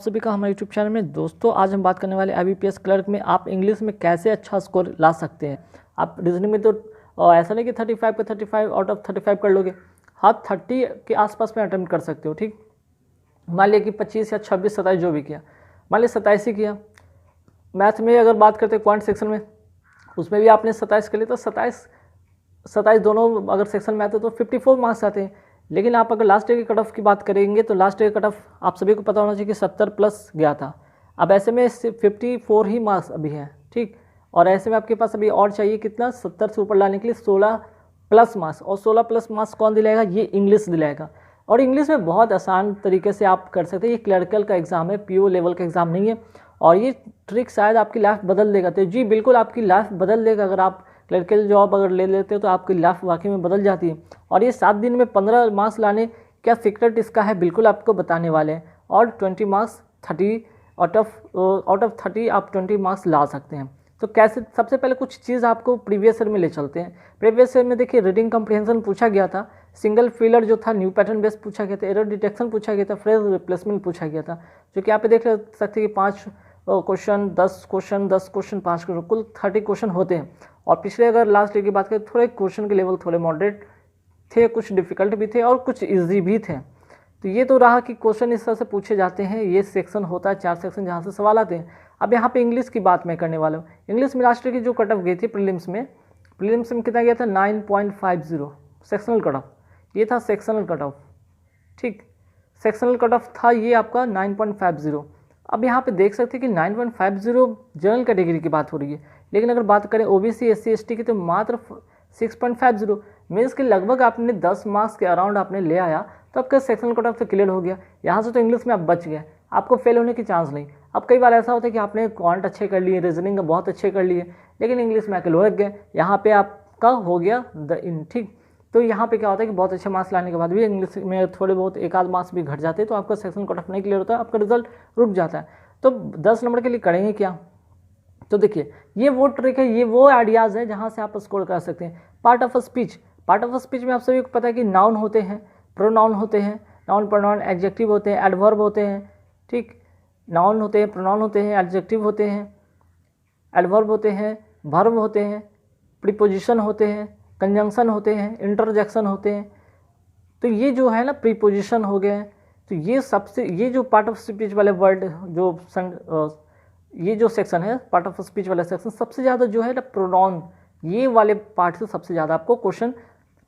सभी का हमारे यूट्यूब चैनल में। दोस्तों आज हम बात करने वाले IBPS क्लर्क में आप इंग्लिश में कैसे अच्छा स्कोर ला सकते हैं। आप रीजनिंग में तो ऐसा नहीं कि 35 का 35 आउट ऑफ 35 कर लोगे, हाँ 30 के आसपास में अटेम्प्ट कर सकते हो। ठीक, मान लिया कि 25 या 26 27 जो भी किया, मान लिया 27 ही किया। मैथ में अगर बात करते हैं क्वांट सेक्शन में, उसमें भी आपने 27 कर लिया तो 27 दोनों अगर सेक्शन में आते तो 54 मार्क्स आते हैं। लेकिन आप अगर लास्ट ईयर के कट ऑफ की बात करेंगे तो लास्ट ईयर कट ऑफ आप सभी को पता होना चाहिए कि 70 प्लस गया था। अब ऐसे में 54 ही मार्क्स अभी हैं। ठीक, और ऐसे में आपके पास अभी और चाहिए कितना, 70 से ऊपर लाने के लिए 16 प्लस मार्क्स। और 16 प्लस मार्क्स कौन दिलाएगा, ये इंग्लिश दिलाएगा। और इंग्लिश में बहुत आसान तरीके से आप कर सकते हैं। ये क्लर्कल का एग्ज़ाम है, PO लेवल का एग्ज़ाम नहीं है। और ये ट्रिक शायद आपकी लाइफ बदल देगा। तो जी बिल्कुल आपकी लाइफ बदल देगा। अगर आप क्लर्कल जॉब अगर ले लेते हो तो आपकी लाइफ वाकई में बदल जाती है। और ये 7 दिन में 15 मार्क्स लाने, क्या सीक्रेट इसका है, बिल्कुल आपको बताने वाले हैं। और 20 मार्क्स 30 आउट ऑफ 30 आप 20 मार्क्स ला सकते हैं। तो कैसे, सबसे पहले कुछ चीज़ आपको प्रीवियस ईयर में ले चलते हैं। प्रीवियस ईयर में देखिए रीडिंग कम्प्रीहेंशन पूछा गया था, सिंगल फिलर जो था न्यू पैटर्न बेस पूछा गया था, एरर डिटेक्शन पूछा गया था, फ्रेज रिप्लेसमेंट पूछा गया था। जो कि यहाँ पे देख सकते हैं कि 5 क्वेश्चन 10 क्वेश्चन 10 क्वेश्चन 5 क्वेश्चन, कुल 30 क्वेश्चन होते हैं। और पिछले अगर लास्ट ईयर की बात करें, थोड़े क्वेश्चन के लेवल थोड़े मॉडरेट थे, कुछ डिफिकल्ट भी थे और कुछ इजी भी थे। तो ये तो रहा कि क्वेश्चन इस तरह से पूछे जाते हैं। ये सेक्शन होता है 4 सेक्शन जहाँ से सवाल आते हैं। अब यहाँ पे इंग्लिश की बात मैं करने वाला हूँ। इंग्लिश में लास्ट ईयर की जो कट ऑफ गई थी प्रीलिम्स में कितना गया था, 9.50 सेक्शनल कट ऑफ। ये था सेक्शनल कट ऑफ। ठीक, सेक्शनल कट ऑफ था ये आपका 9.50। अब यहाँ पे देख सकते हैं कि 9.50 जनरल कैटेगरी की बात हो रही है। लेकिन अगर बात करें OBC SC ST की तो मात्र 6.50 मीन्स कि लगभग आपने 10 मार्क्स के अराउंड आपने ले आया तो आपका सेक्शनल कट ऑफ तो क्लियर हो गया। यहाँ से तो इंग्लिश में आप बच गए, आपको फेल होने की चांस नहीं। अब कई बार ऐसा होता है कि आपने क्वांट अच्छे कर लिए, रीजनिंग बहुत अच्छे कर लिए, लेकिन इंग्लिश में आके लुढ़क गए, यहाँ पे आपका हो गया ठीक। तो यहाँ पे क्या होता है कि बहुत अच्छे मार्क्स लाने के बाद भी इंग्लिश में थोड़े बहुत एक आध मार्क्स भी घट जाते हैं तो आपका सेक्शन कट ऑफ नहीं क्लियर होता है, आपका रिजल्ट रुक जाता है। तो 10 नंबर के लिए करेंगे क्या, तो देखिए ये वो ट्रिक है, ये वो आइडियाज़ है जहाँ से आप स्कोर कर सकते हैं। Part of speech, part of speech में आप सभी को पता है कि नाउन होते हैं, प्रोनाउन होते हैं, नाउन प्रोनाउन एडजेक्टिव होते हैं, एडवर्ब होते हैं। ठीक, नाउन होते हैं, प्रोनाउन होते हैं, एडजेक्टिव होते हैं, एडवर्ब होते हैं, वर्ब होते हैं, प्रीपोजिशन होते हैं, कंजंक्शन होते हैं, इंटरजेक्शन होते हैं। तो ये जो है ना प्रीपोजिशन हो गए हैं। तो ये सबसे, ये जो पार्ट ऑफ स्पीच वाले वर्ड जो ये जो सेक्शन है पार्ट ऑफ स्पीच वाला सेक्शन, सबसे ज़्यादा जो है ना प्रोनाउन, ये वाले पार्ट से सबसे ज़्यादा आपको क्वेश्चन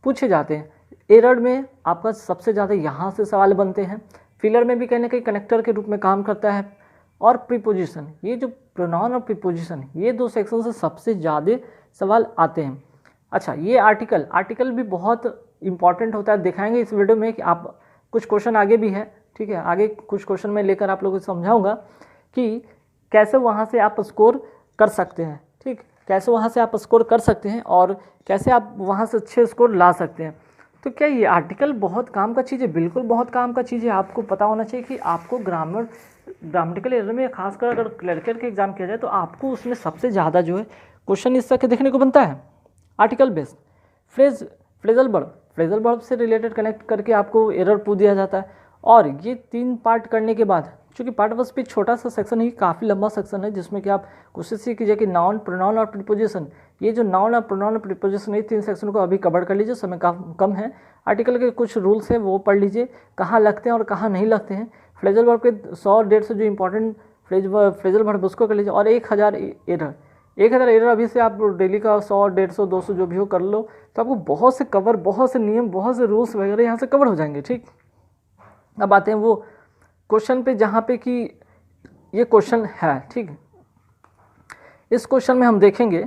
पूछे जाते हैं। एरर में आपका सबसे ज़्यादा यहाँ से सवाल बनते हैं। फिलर में भी कहीं ना कहीं कनेक्टर के रूप में काम करता है। और प्रीपोजिशन, ये जो प्रोनाउन और प्रीपोजिशन, ये 2 सेक्शन से सबसे ज़्यादा सवाल आते हैं। अच्छा, ये आर्टिकल भी बहुत इंपॉर्टेंट होता है, दिखाएंगे इस वीडियो में कि आप कुछ क्वेश्चन आगे भी है। ठीक है, आगे कुछ क्वेश्चन मैं लेकर आप लोगों को समझाऊंगा कि कैसे वहाँ से आप स्कोर कर सकते हैं। ठीक, कैसे वहाँ से आप स्कोर कर सकते हैं और कैसे आप वहाँ से अच्छे स्कोर ला सकते हैं। तो क्या ये आर्टिकल बहुत काम का चीज़ है, बिल्कुल बहुत काम का चीज़ है। आपको पता होना चाहिए कि आपको ग्रामेटिकल एरर में खासकर अगर क्लर्कल के एग्जाम किया जाए तो आपको उसमें सबसे ज़्यादा जो है क्वेश्चन इस तरह के देखने को बनता है। आर्टिकल बेस्ड, फ्रेजल वर्ब से रिलेटेड कनेक्ट करके आपको एरर पूछ दिया जाता है। और ये 3 पार्ट करने के बाद, चूँकि पार्ट ऑफ स्पीच छोटा सा सेक्शन ही, काफ़ी लंबा सेक्शन है जिसमें कि आप कोशिश ही कीजिए कि नाउन प्रोनाउन और प्रीपोजिशन, ये जो नाउन और प्रोनाउन और प्रीपोजिशन, ये 3 सेक्शन को अभी कवर कर लीजिए, समय कम है। आर्टिकल के कुछ रूल्स हैं वो पढ़ लीजिए, कहाँ लगते हैं और कहाँ नहीं लगते हैं। फ्रेजल वर्ब के 100-150 जो इंपॉर्टेंट फ्रेजल वर्ब उसको कर लीजिए। और 1000 एरर अभी से आप डेली का 100 150 200 जो भी हो कर लो, तो आपको बहुत से नियम, बहुत से रूल्स वगैरह यहाँ से कवर हो जाएंगे। ठीक, अब आते हैं वो क्वेश्चन पे जहाँ पे कि ये क्वेश्चन है। ठीक, इस क्वेश्चन में हम देखेंगे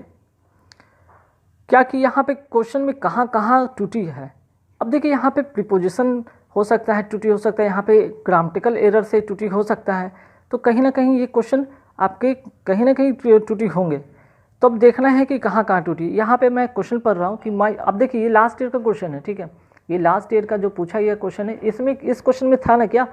क्या कि यहाँ पे क्वेश्चन में कहाँ कहाँ त्रुटि है। अब देखिए यहाँ पे प्रीपोजिशन हो सकता है त्रुटि हो सकता है, यहाँ पे ग्रामेटिकल एरर से त्रुटि हो सकता है। तो कहीं ना कहीं ये क्वेश्चन आपके कहीं ना कहीं त्रुटि होंगे। तो अब देखना है कि कहाँ कहाँ त्रुटि। यहाँ पे मैं क्वेश्चन पढ़ रहा हूँ कि अब देखिए ये लास्ट ईयर का क्वेश्चन है। ठीक है, ये लास्ट ईयर का जो पूछा गया क्वेश्चन है, इसमें इस क्वेश्चन में था ना क्या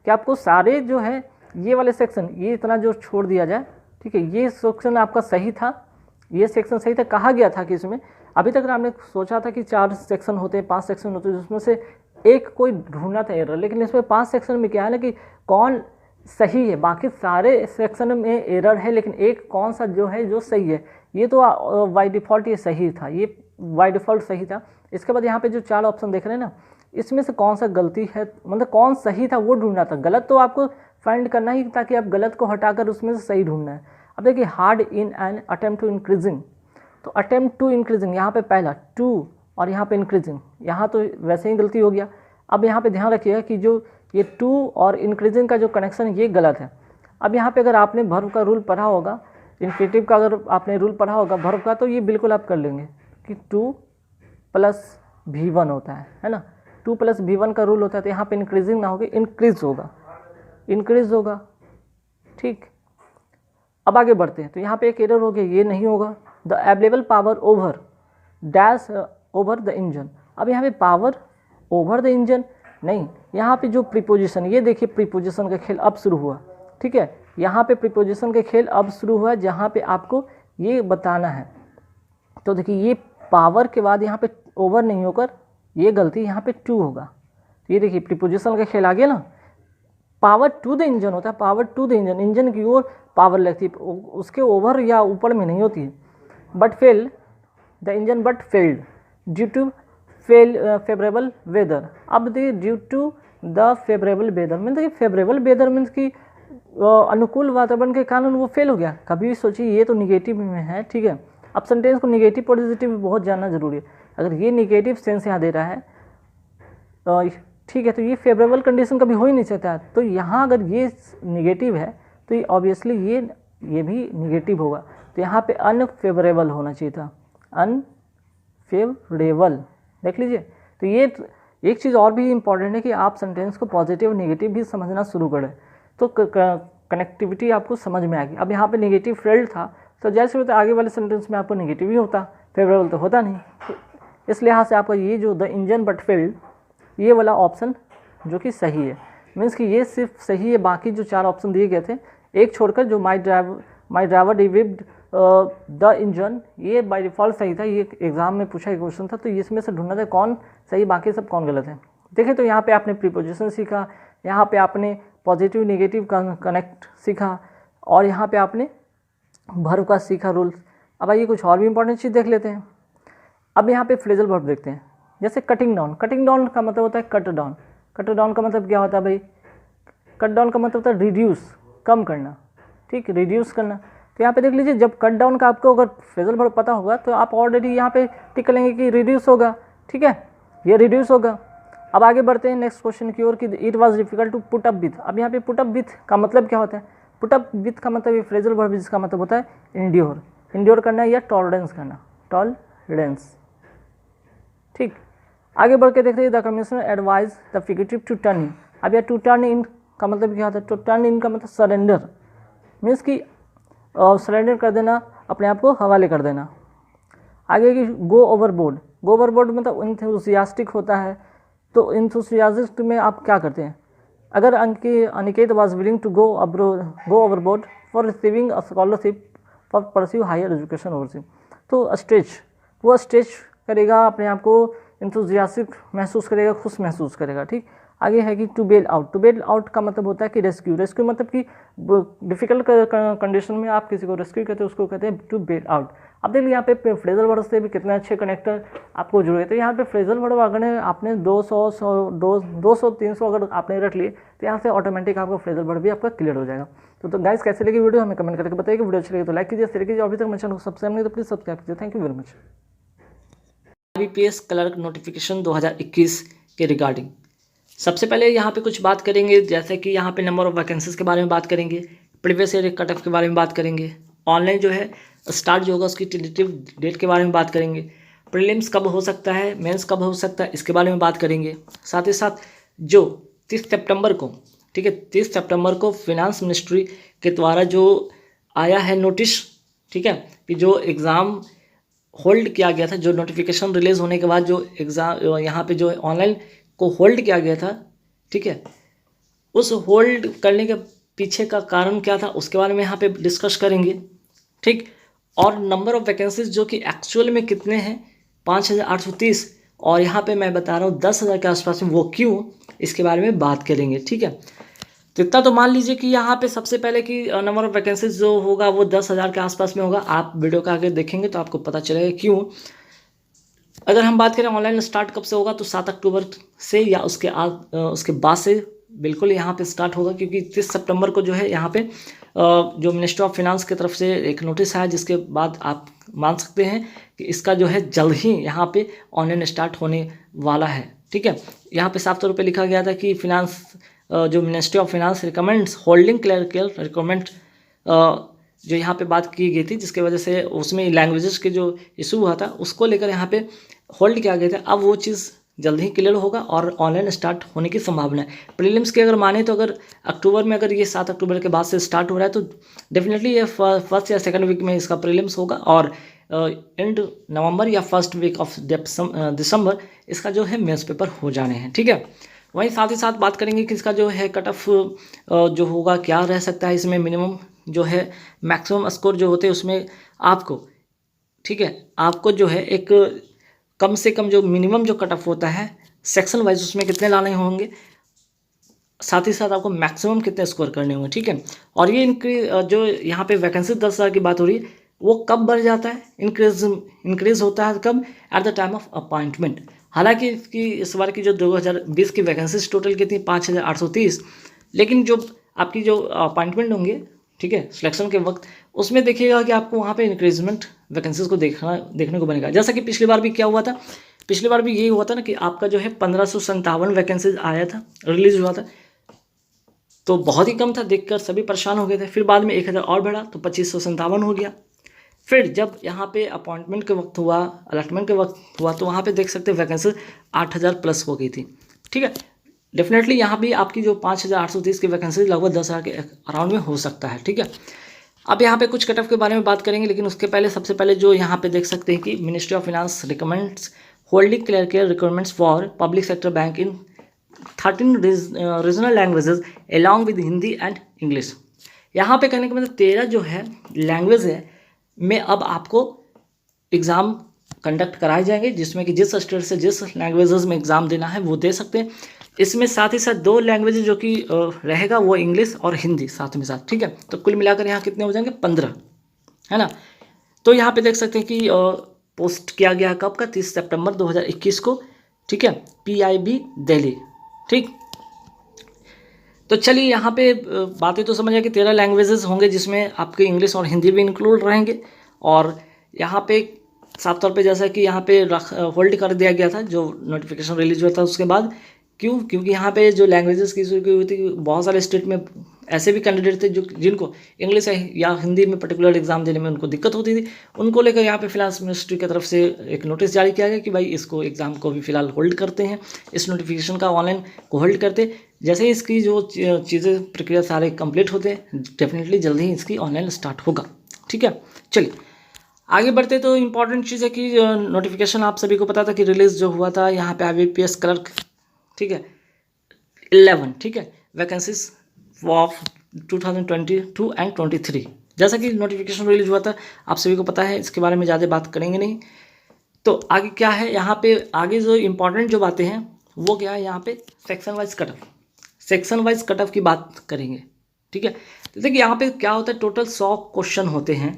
कि आपको सारे जो है ये वाले सेक्शन, ये इतना जो छोड़ दिया जाए। ठीक है, ये सेक्शन आपका सही था, ये सेक्शन सही था। कहा गया था कि इसमें अभी तक आपने सोचा था कि 4 सेक्शन होते हैं, 5 सेक्शन होते हैं, जिसमें से एक कोई ढूंढना था एरर। लेकिन इसमें 5 सेक्शन में क्या है ना कि कौन सही है, बाकी सारे सेक्शन में एरर है, लेकिन एक कौन सा जो है जो सही है, ये तो बाय डिफ़ॉल्ट ये सही था, ये बाय डिफ़ॉल्ट सही था। इसके बाद यहाँ पे जो 4 ऑप्शन देख रहे हैं ना, इसमें से कौन सा गलती है, मतलब कौन सही था वो ढूंढना था, गलत तो आपको फाइंड करना ही, ताकि आप गलत को हटाकर उसमें से सही ढूंढना है। अब देखिए hard in an attempt to increasing, तो अटेम्प्ट टू इंक्रीजिंग यहाँ पे पहला टू और यहाँ पे इंक्रीजिंग, यहाँ तो वैसे ही गलती हो गया। अब यहाँ पे ध्यान रखिएगा कि जो ये टू और इंक्रीजिंग का जो कनेक्शन ये गलत है। अब यहाँ पे अगर आपने वर्ब का रूल पढ़ा होगा, इन्फिनेटिव का अगर आपने रूल पढ़ा होगा वर्ब का, तो ये बिल्कुल आप कर लेंगे कि 2 + V1 होता है ना, 2 + V1 का रूल होता है। तो यहाँ पे इंक्रीजिंग ना होगी, इंक्रीज होगा, ठीक। अब आगे बढ़ते हैं, तो यहाँ पे एक एरर हो गया, ये नहीं होगा। The available power over dash over the engine, अब यहाँ पे पावर ओवर द इंजन नहीं, यहाँ पे जो प्रीपोजिशन, ये देखिए प्रीपोजिशन का खेल अब शुरू हुआ, ठीक है। यहाँ पे प्रीपोजिशन का खेल अब शुरू हुआ, जहाँ पे आपको ये बताना है। तो देखिए ये पावर के बाद यहाँ पे ओवर नहीं होकर ये गलती, यहाँ पे टू होगा। तो ये देखिए प्रीपोजिशन का खेल आ गया ना, पावर टू द इंजन होता है, power to the engine, engine की ओर पावर लगती है, उसके ओवर या ऊपर में नहीं होती है। But fail the engine but failed due to favourable weather. अब देखिए due to the favourable weather means, देखिए फेवरेबल वेदर मीन्स की अनुकूल वातावरण के कारण वो फेल हो गया। कभी भी सोचिए ये तो निगेटिव में है, ठीक है। अब सेंटेंस को निगेटिव पॉजिटिव बहुत जानना जरूरी है। अगर ये निगेटिव सेंस यहाँ दे रहा है, ठीक है, तो ये फेवरेबल कंडीशन कभी हो ही नहीं सकता। तो यहाँ अगर ये निगेटिव है तो ये ऑब्वियसली ये भी निगेटिव होगा। तो यहाँ पे अनफेवरेबल होना चाहिए था, अनफेवरेबल, देख लीजिए। तो ये एक चीज़ और भी इम्पॉर्टेंट है कि आप सेंटेंस को पॉजिटिव और निगेटिव भी समझना शुरू करें, तो कनेक्टिविटी आपको समझ में आएगी। अब यहाँ पे निगेटिव फेल्ड था, तो जैसे होता है आगे वाले सेंटेंस में आपको निगेटिव ही होता, फेवरेबल तो होता नहीं। तो इस लिहाज से आपका ये जो द इंजन बट फेल्ड, ये वाला ऑप्शन जो कि सही है, मीन्स कि ये सिर्फ सही है। बाकी जो 4 ऑप्शन दिए गए थे, एक छोड़कर जो माई ड्राइवर डिविव्ड द इंजन, ये बाय डिफ़ॉल्ट सही था, ये एग्जाम में पूछा एक क्वेश्चन था। तो इसमें से ढूंढना था कौन सही, बाकी सब कौन गलत है। देखिए तो यहाँ पे आपने प्रीपोजिशन सीखा, यहाँ पे आपने पॉजिटिव निगेटिव का कनेक्ट सीखा, और यहाँ पे आपने वर्ब का सीखा रूल्स। अब आइए कुछ और भी इंपॉर्टेंट चीज़ देख लेते हैं। अब यहाँ पे फ्रेजल वर्ब देखते हैं, जैसे कटिंग डाउन। कटिंग डाउन का मतलब होता है कट डाउन। कट डाउन का मतलब क्या होता है भाई, कट डाउन का मतलब होता है रिड्यूस, कम करना, ठीक, रिड्यूस करना। तो यहाँ पे देख लीजिए, जब कट डाउन का आपको अगर फ्रेजल वर्ब पता होगा तो आप ऑलरेडी यहाँ पे टिक लेंगे कि रिड्यूस होगा, ठीक है, ये रिड्यूस होगा। अब आगे बढ़ते हैं नेक्स्ट क्वेश्चन की ओर कि it was difficult to put up with. अब यहाँ पे पुट अप विथ का मतलब क्या होता है, पुट अप विथ का मतलब ये फ्रेजल वर्ब जिसका मतलब होता है इंड्योर, इंड्योर करना या टॉलरेंस करना, टॉलरेंस, ठीक। आगे बढ़ के देखते हैं the commissioner advise the figurative to turn in. अब यह टू टर्न इन का मतलब क्या होता है, टू टर्न इन का मतलब सरेंडर, मीन्स कि सरेंडर कर देना, अपने आप को हवाले कर देना। आगे की गो ओवरबोर्ड। गो ओवरबोर्ड मतलब इंथुसियास्टिक होता है। तो इंथुसियास्टिक में आप क्या करते हैं, अगर Aniket was willing to go overboard for receiving a scholarship for pursue higher education overseas, तो वो स्ट्रेच करेगा, अपने आप को इंथुसियास्टिक महसूस करेगा, खुश महसूस करेगा, ठीक। आगे है कि to bail out. To bail out का मतलब होता है कि रेस्क्यू। रेस्क्यू मतलब कि डिफिकल्ट कंडीशन में आप किसी को रेस्क्यू करते हैं, उसको कहते हैं टू बेल आउट। अब देखिए यहाँ पे फ्रेजल वर्ड से भी कितने अच्छे कनेक्टर आपको जुड़े। तो यहाँ पे फ्रेजल वर्ड अगर आपने 200 300 अगर आपने रख लिए तो यहाँ से ऑटोमेटिक आपका फ्रेजल वर्ड भी आपका क्लियर हो जाएगा। तो गाइस कैसे लगी वीडियो हमें कमेंट करके बताइए। वीडियो अच्छी लगी तो लाइक कीजिए, शेयर कीजिए, अभी तक मेरे चैनल को सब्सक्राइब नहीं तो प्लीज़ सब्सक्राइब कीजिए। Thank you very much. IBPS clerk notification 2021 के रिगार्डिंग सबसे पहले यहाँ पे कुछ बात करेंगे, जैसे कि यहाँ पे नंबर ऑफ वैकेंसीज के बारे में बात करेंगे, प्रीवियस ईयर कट ऑफ के बारे में बात करेंगे, ऑनलाइन जो है स्टार्ट जो होगा उसकी टेंटेटिव डेट के बारे में बात करेंगे, प्रीलिम्स कब हो सकता है, मेंस कब हो सकता है, इसके बारे में बात करेंगे। साथ ही साथ जो 30 सितंबर को, ठीक है, 30 सितंबर को फिनांस मिनिस्ट्री के द्वारा जो आया है नोटिस, ठीक है, कि जो एग्ज़ाम होल्ड किया गया था, जो नोटिफिकेशन रिलीज़ होने के बाद जो एग्ज़ाम यहाँ पे जो ऑनलाइन को होल्ड किया गया था, ठीक है, उस होल्ड करने के पीछे का कारण क्या था उसके बारे में यहाँ पे डिस्कस करेंगे, ठीक। और नंबर ऑफ़ वैकेंसीज जो कि एक्चुअल में कितने हैं 5830, और यहाँ पे मैं बता रहा हूँ 10,000 के आसपास में, वो क्यों, इसके बारे में बात करेंगे, ठीक है। तो इतना तो मान लीजिए कि यहाँ पे सबसे पहले कि नंबर ऑफ वैकेंसीज जो होगा वो 10,000 के आसपास में होगा। आप वीडियो का आगे देखेंगे तो आपको पता चलेगा क्यों। अगर हम बात करें ऑनलाइन स्टार्ट कब से होगा तो 7 अक्टूबर से या उसके बाद से बिल्कुल यहाँ पे स्टार्ट होगा, क्योंकि 30 सितंबर को जो है यहाँ पे जो मिनिस्ट्री ऑफ फाइनेंस की तरफ से एक नोटिस आया, जिसके बाद आप मान सकते हैं कि इसका जो है जल्द ही यहाँ पे ऑनलाइन स्टार्ट होने वाला है। ठीक है, यहाँ पे साफ तौर पे लिखा गया था कि फिनांस जो ministry of finance recommends holding clerical requirement जो यहाँ पे बात की गई थी, जिसके वजह से उसमें लैंग्वेजेस के जो इशू हुआ था उसको लेकर यहाँ पे होल्ड किया गया था। अब वो चीज़ जल्द ही क्लियर होगा और ऑनलाइन स्टार्ट होने की संभावना है। प्रीलिम्स की अगर माने तो अगर अक्टूबर में, अगर ये 7 अक्टूबर के बाद से स्टार्ट हो रहा है तो डेफिनेटली ये फर्स्ट या सेकंड वीक में इसका प्रीलिम्स होगा और एंड नवंबर या फर्स्ट वीक ऑफ दिसंबर इसका जो है मेंस पेपर हो जाने हैं। ठीक है, वहीं साथ ही साथ बात करेंगे कि इसका जो है कट ऑफ जो होगा क्या रह सकता है। इसमें मिनिमम जो है मैक्सिमम स्कोर जो होते हैं उसमें आपको, ठीक है, आपको जो है एक कम से कम जो मिनिमम जो कट ऑफ होता है सेक्शन वाइज उसमें कितने लाने होंगे, साथ ही साथ आपको मैक्सिमम कितने स्कोर करने होंगे। ठीक है, और ये जो यहाँ पे वैकेंसी 10,000 की बात हो रही है वो कब बढ़ जाता है, इंक्रीज होता है कब, at the time of appointment. हालांकि इसकी इस बार की जो 2020 की वैकेंसीज टोटल कितनी 5,830, लेकिन जो आपकी जो अपॉइंटमेंट होंगे, ठीक है, सिलेक्शन के वक्त उसमें देखिएगा कि आपको वहाँ पे इंक्रीजमेंट वैकेंसीज को देखने को बनेगा। जैसा कि पिछली बार भी क्या हुआ था, पिछली बार भी यही हुआ था ना कि आपका जो है 1557 वैकेंसीज आया था, रिलीज हुआ था, तो बहुत ही कम था, देखकर सभी परेशान हो गए थे। फिर बाद में 1,000 और बढ़ा तो 2557 हो गया। फिर जब यहाँ पे अपॉइंटमेंट के वक्त हुआ, अलॉटमेंट के वक्त हुआ, तो वहाँ पे देख सकते हैं वैकेंसी 8,000 प्लस हो गई थी। ठीक है, डेफिनेटली यहाँ भी आपकी जो 5,830 की वैकेंसी लगभग 10,000 के अराउंड में हो सकता है। ठीक है, अब यहाँ पे कुछ कट ऑफ के बारे में बात करेंगे, लेकिन उसके पहले सबसे पहले जो यहाँ पे देख सकते हैं कि ministry of finance recommends holding clerical requirements for public sector bank in 13 regional languages along with Hindi and English. यहाँ पे कहने का मतलब 13 जो है लैंग्वेज है में अब आपको एग्ज़ाम कंडक्ट कराए जाएंगे, जिसमें कि जिस स्टेट से जिस लैंग्वेजेस में एग्ज़ाम देना है वो दे सकते हैं। इसमें साथ ही साथ 2 लैंग्वेज जो कि रहेगा वो इंग्लिश और हिंदी साथ में साथ। ठीक है, तो कुल मिलाकर यहाँ कितने हो जाएंगे 15, है ना। तो यहाँ पे देख सकते हैं कि पोस्ट किया गया कब का 30 सितंबर 2021 को। ठीक है, PIB दिल्ली। ठीक, तो चलिए यहाँ पे बातें तो समझ आए कि 13 लैंग्वेजेस होंगे जिसमें आपके इंग्लिश और हिंदी भी इंक्लूड रहेंगे। और यहाँ पे साफ तौर पे जैसा कि यहाँ पे होल्ड कर दिया गया था जो नोटिफिकेशन रिलीज हुआ था उसके बाद, क्योंकि यहाँ पे जो लैंग्वेजेस की इशू हुई थी, बहुत सारे स्टेट में ऐसे भी कैंडिडेट थे जिनको इंग्लिश या हिंदी में पर्टिकुलर एग्जाम देने में उनको दिक्कत होती थी। उनको लेकर यहाँ पे फिलहाल मिनिस्ट्री की तरफ से एक नोटिस जारी किया गया कि भाई इसको एग्ज़ाम को भी फिलहाल होल्ड करते हैं, इस नोटिफिकेशन का ऑनलाइन को होल्ड करते। जैसे ही इसकी जो चीज़ें प्रक्रिया सारे कंप्लीट होते हैं डेफिनेटली जल्दी ही इसकी ऑनलाइन स्टार्ट होगा। ठीक है, चलिए आगे बढ़ते। तो इम्पॉर्टेंट चीज़ है कि नोटिफिकेशन आप सभी को पता था कि रिलीज़ जो हुआ था यहाँ पे IBPS क्लर्क, ठीक है, 11, ठीक है, वैकेंसीज ऑफ 2022 एंड 23। जैसा कि नोटिफिकेशन रिलीज हुआ था आप सभी को पता है, इसके बारे में ज़्यादा बात करेंगे नहीं। तो आगे क्या है यहाँ पे, आगे जो इम्पोर्टेंट जो बातें हैं वो क्या है, यहाँ पे section wise cut off, section wise cut off की बात करेंगे। ठीक है, तो देखिए यहाँ पे क्या होता है, टोटल 100 क्वेश्चन होते हैं।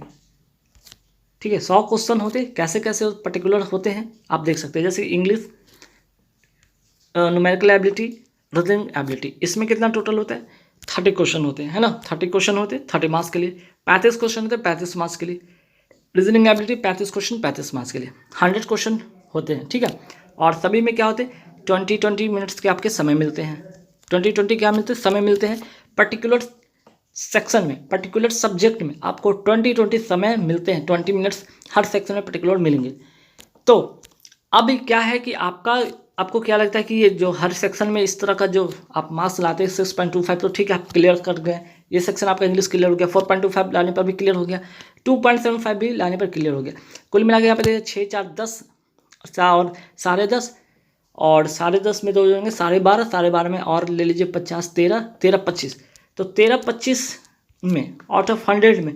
ठीक है, 100 क्वेश्चन होते हैं, कैसे कैसे पर्टिकुलर होते हैं आप देख सकते हैं। जैसे English numerical ability, reasoning ability, इसमें कितना टोटल होता है 30 क्वेश्चन होते हैं, है ना। 30 क्वेश्चन होते हैं 30 मार्क्स के लिए, 35 क्वेश्चन होते हैं 35 मार्क्स के लिए। रीजनिंग एबिलिटी 35 क्वेश्चन 35 मार्क्स के लिए, 100 क्वेश्चन होते हैं। ठीक है, और सभी में क्या होते हैं 20 मिनट्स के आपके समय मिलते हैं। 20 क्या मिलते हैं, समय मिलते हैं। पर्टिकुलर सेक्शन में, पर्टिकुलर सब्जेक्ट में आपको 20 समय मिलते हैं, 20 मिनट्स हर सेक्शन में पर्टिकुलर मिलेंगे। तो अब क्या है कि आपको क्या लगता है कि ये जो हर सेक्शन में इस तरह का जो आप मार्क्स लाते हैं 6.25, तो ठीक है आप क्लियर कर गए। ये सेक्शन आपका इंग्लिश क्लियर हो गया, 4.25 लाने पर भी क्लियर हो गया, 2.75 भी लाने पर क्लियर हो गया। कुल मिला के यहाँ पे 6, 4, 10 और 10.5 और 10.5 में तो हो जाएंगे 12.5, 12.5 में और ले लीजिए 50, 13, 25। तो 13-25 में आउट ऑफ 100 में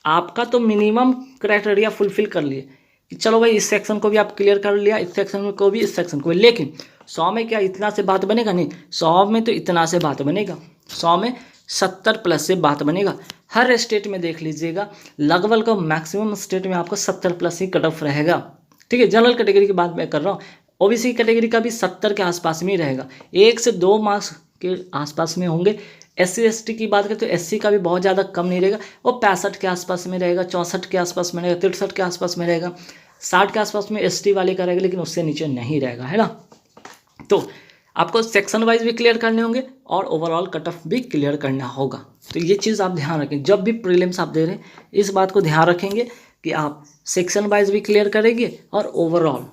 आपका तो मिनिमम क्राइटेरिया फुलफिल कर लिए कि चलो भाई इस सेक्शन को भी आप क्लियर कर लिया, इस सेक्शन को भी, इस सेक्शन को भी। लेकिन 100 में क्या इतना से बात बनेगा, नहीं, 100 में तो इतना से बात बनेगा। 100 में 70 प्लस से बात बनेगा। हर स्टेट में देख लीजिएगा, लगभग मैक्सिमम स्टेट में आपको 70 प्लस ही कट ऑफ रहेगा। ठीक है, जनरल कैटेगरी की बात मैं कर रहा हूँ। ओबीसी कैटेगरी का भी 70 के आसपास में ही रहेगा, 1 से 2 मार्क्स के आसपास में होंगे। SC ST की बात करें तो SC का भी बहुत ज़्यादा कम नहीं रहेगा, वो 65 के आसपास में रहेगा, 64 के आसपास में रहेगा, 63 के आसपास में रहेगा, 60 के आसपास में ST वाले का रहेगा, लेकिन उससे नीचे नहीं रहेगा, है ना। तो आपको सेक्शन वाइज भी क्लियर करने होंगे और ओवरऑल कट ऑफ भी क्लियर करना होगा। तो ये चीज़ आप ध्यान रखें, जब भी प्रीलिम्स आप दे रहे हैं इस बात को ध्यान रखेंगे कि आप सेक्शन वाइज भी क्लियर करेंगे और ओवरऑल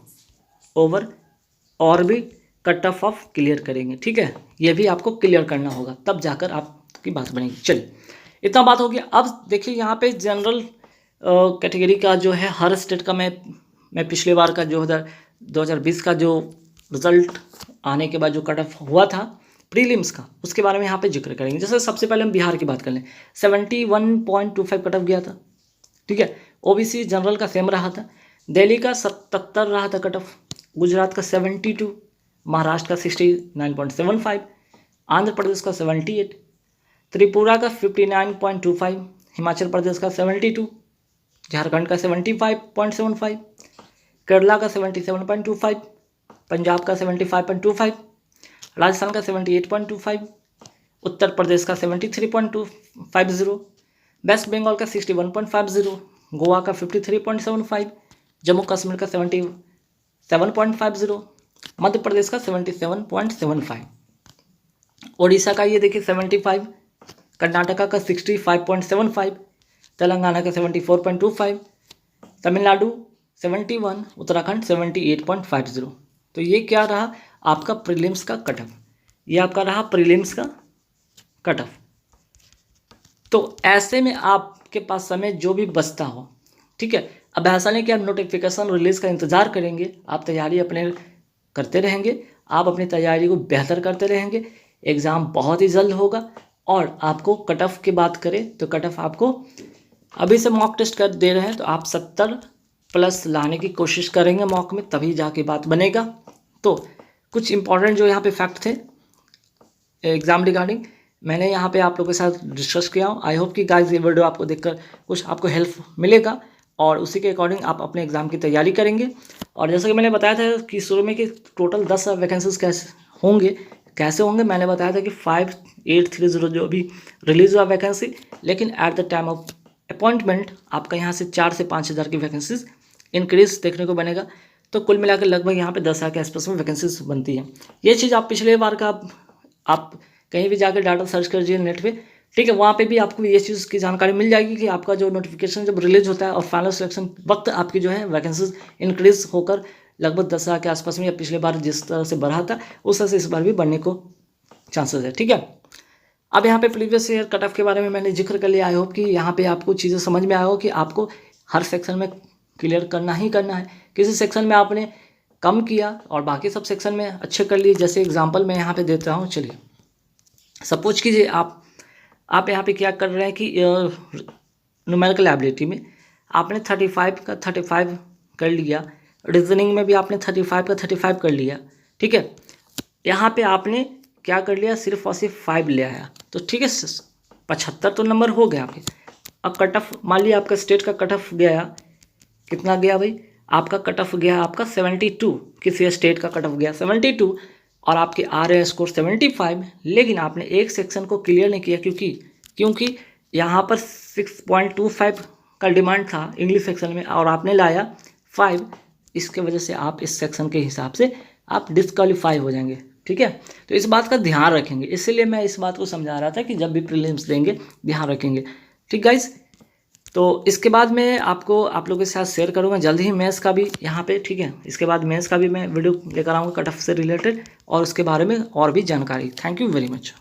और भी कट ऑफ क्लियर करेंगे। ठीक है, ये भी आपको क्लियर करना होगा, तब जाकर आपकी बात बनेगी। चलिए, इतना बात हो गया। अब देखिए यहाँ पे जनरल कैटेगरी का जो है हर स्टेट का मैं पिछले बार का 2020 का जो रिजल्ट आने के बाद जो कट ऑफ हुआ था प्रीलिम्स का, उसके बारे में यहाँ पे जिक्र करेंगे। जैसे सबसे पहले हम बिहार की बात कर लें, 71.25 कट ऑफ गया था। ठीक है, ओबीसी जनरल का सेम रहा था, दिल्ली का 77 रहा था कट ऑफ, गुजरात का 72, महाराष्ट्र का 69.75, आंध्र प्रदेश का 78, त्रिपुरा का 59.25, हिमाचल प्रदेश का 72, झारखंड का 75.75, केरला का 77.25, पंजाब का 75.25, राजस्थान का 78.25, उत्तर प्रदेश का 73.250, वेस्ट बंगाल का 61.50, गोवा का 53.75, जम्मू कश्मीर का 77.50, मध्य प्रदेश का 77.75, ओडिशा का ये देखिए 75, कर्नाटका का 65.75, तेलंगाना का 74.25, तमिलनाडु 71, उत्तराखंड 78.50। तो ये क्या रहा आपका प्रीलिम्स का कट ऑफ, ये आपका रहा प्रीलिम्स का कट ऑफ। तो ऐसे में आपके पास समय जो भी बचता हो, ठीक है, अब ऐसा नहीं कि आप नोटिफिकेशन रिलीज़ का इंतज़ार करेंगे, आप तैयारी अपने करते रहेंगे, आप अपनी तैयारी को बेहतर करते रहेंगे, एग्ज़ाम बहुत ही जल्द होगा। और आपको कट ऑफ की बात करें तो कट ऑफ आपको अभी से मॉक टेस्ट कर दे रहे हैं तो आप 70 प्लस लाने की कोशिश करेंगे मॉक में, तभी जाके बात बनेगा। तो कुछ इंपॉर्टेंट जो यहाँ पे फैक्ट थे एग्ज़ाम रिगार्डिंग, मैंने यहाँ पे आप लोगों के साथ डिस्कस किया हूँ। आई होप कि गाइस ये वीडियो आपको देखकर कुछ आपको हेल्प मिलेगा और उसी के अकॉर्डिंग आप अपने एग्ज़ाम की तैयारी करेंगे। और जैसा कि मैंने बताया था कि शुरू में कि टोटल 10 वैकेंसीज कैसे होंगे मैंने बताया था कि 5830 जो भी रिलीज़ हुआ वैकेंसी, लेकिन at the time of appointment आपका यहाँ से 4 से 5 हज़ार की वैकेंसीज इंक्रीज देखने को बनेगा। तो कुल मिलाकर लगभग यहाँ पे 10,000 के आसपास में वैकेंसीज बनती है। ये चीज़ आप पिछले बार का आप कहीं भी जाकर डाटा सर्च कर लीजिए नेट पे, ठीक है, वहाँ पे भी आपको ये चीज़ की जानकारी मिल जाएगी कि आपका जो नोटिफिकेशन जब रिलीज होता है और फाइनल सिलेक्शन वक्त आपकी जो है वैकेंसीज इंक्रीज होकर लगभग 10,000 के आसपास में, या पिछले बार जिस तरह से बढ़ा था उस तरह से इस बार भी बढ़ने को चांसेस है। ठीक है, अब यहाँ पे प्रीवियस ईयर कट ऑफ के बारे में मैंने जिक्र कर लिया। आई होप कि यहाँ पे आपको चीज़ें समझ में आया हो कि आपको हर सेक्शन में क्लियर करना ही करना है। किसी सेक्शन में आपने कम किया और बाकी सब सेक्शन में अच्छे कर लिए, जैसे एग्जांपल मैं यहाँ पे देता हूँ। चलिए सपोज कीजिए आप यहाँ पे क्या कर रहे हैं कि न्यूमेरिकल एबिलिटी में आपने 35 का 35 कर लिया, रीजनिंग में भी आपने 35 का 35 कर लिया। ठीक है, यहाँ पे आपने क्या कर लिया, सिर्फ और सिर्फ 5 ले आया, तो ठीक है 75 तो नंबर हो गया आपके। अब कट ऑफ मान लिया आपका स्टेट का कट ऑफ गया, कितना गया भाई, आपका कट ऑफ गया आपका 72, किसी स्टेट का कट ऑफ गया 72 और आपके आ रहे हैं स्कोर 75, लेकिन आपने एक सेक्शन को क्लियर नहीं किया क्योंकि यहाँ पर 6.25 का डिमांड था इंग्लिश सेक्शन में और आपने लाया 5, इसके वजह से आप इस सेक्शन के हिसाब से आप डिस्क्वालीफाई हो जाएंगे। ठीक है, तो इस बात का ध्यान रखेंगे, इसलिए मैं इस बात को समझा रहा था कि जब भी प्रीलिम्स देंगे ध्यान रखेंगे। ठीक गाइस, तो इसके बाद मैं आप लोगों के साथ शेयर करूंगा जल्द ही मेंस का भी यहाँ पे। ठीक है, इसके बाद मेंस का भी मैं वीडियो लेकर आऊँगा कट ऑफ से रिलेटेड और उसके बारे में और भी जानकारी। Thank you very much.